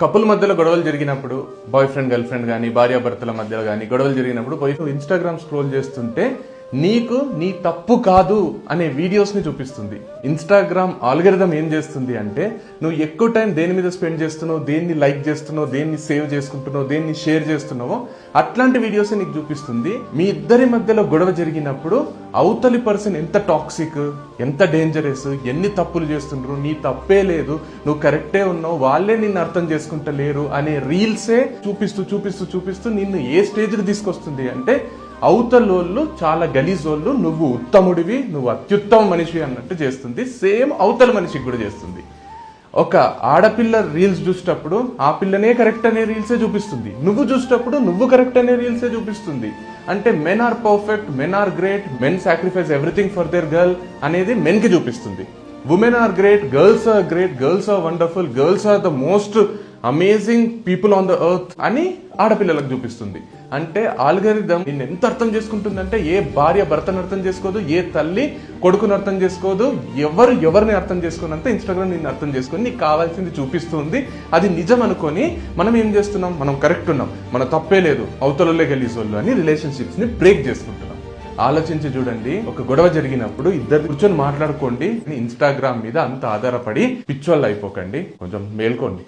Couple మధ్యలో గొడవలు జరిగినప్పుడు, బాయ్ ఫ్రెండ్ గర్ల్ ఫ్రెండ్ కానీ భార్యాభర్తల మధ్యలో కానీ గొడవలు జరిగినప్పుడు పోయి ఇన్స్టాగ్రామ్ స్క్రోల్ చేస్తుంటే నీకు నీ తప్పు కాదు అనే వీడియోస్ ని చూపిస్తుంది. ఇన్స్టాగ్రామ్ ఆల్గరిథం ఏం చేస్తుంది అంటే నువ్వు ఎక్కువ టైం దేని మీద స్పెండ్ చేస్తున్నావు, దేన్ని లైక్ చేస్తున్నావు, దేన్ని సేవ్ చేసుకుంటున్నావు, దేన్ని షేర్ చేస్తున్నావో అట్లాంటి వీడియోస్ నీకు చూపిస్తుంది. మీ ఇద్దరి మధ్యలో గొడవ జరిగినప్పుడు అవతలి పర్సన్ ఎంత టాక్సిక్, ఎంత డేంజరస్, ఎన్ని తప్పులు చేస్తుండ్రు, నీ తప్పే లేదు, నువ్వు కరెక్టే ఉన్నావు, వాళ్ళే నిన్ను అర్థం చేసుకుంటలేరు అనే రీల్సే చూపిస్తూ చూపిస్తూ చూపిస్తూ నిన్ను ఏ స్టేజ్కి తీసుకొస్తుంది అంటే అవతలోళ్ళు చాలా గలీజోళ్ళు, నువ్వు ఉత్తముడివి, నువ్వు అత్యుత్తమ మనిషి అన్నట్టు చేస్తుంది. సేమ్ అవతల మనిషికి కూడా చేస్తుంది. ఒక ఆడపిల్ల రీల్స్ చూసేటప్పుడు ఆ పిల్లనే కరెక్ట్ అనే రీల్సే చూపిస్తుంది, నువ్వు చూసేటప్పుడు నువ్వు కరెక్ట్ అనే రీల్సే చూపిస్తుంది. అంటే men are perfect, men are great, men sacrifice everything for their girl అనేది మెన్ కి చూపిస్తుంది. Women are great, girls are great, girls are wonderful, girls are the most amazing people on the earth అని ఆడపిల్లలకు చూపిస్తుంది. అంటే algorithm నిన్ను ఎంత అర్థం చేసుకుంటుందంటే ఏ భార్య భర్తను అర్థం చేసుకోదు, ఏ తల్లి కొడుకును అర్థం చేసుకోదు, ఎవరిని అర్థం చేసుకోనంత ఇన్స్టాగ్రామ్ నిన్ను అర్థం చేసుకొని నీకు కావాల్సింది చూపిస్తుంది. అది నిజం అనుకొని మనం ఏం చేస్తున్నాం, మనం కరెక్ట్ ఉన్నాం, మన తప్పే లేదు, అవతలలే గలీజోళ్ళు అని రిలేషన్షిప్స్ ని బ్రేక్ చేసుకుంటున్నాం. ఆలోచించి చూడండి, ఒక గొడవ జరిగినప్పుడు ఇద్దరు కూర్చొని మాట్లాడుకోండి. ఇన్స్టాగ్రామ్ మీద అంత ఆధారపడి పిచ్చోళ్ళు అయిపోకండి, కొంచెం మేల్కోండి.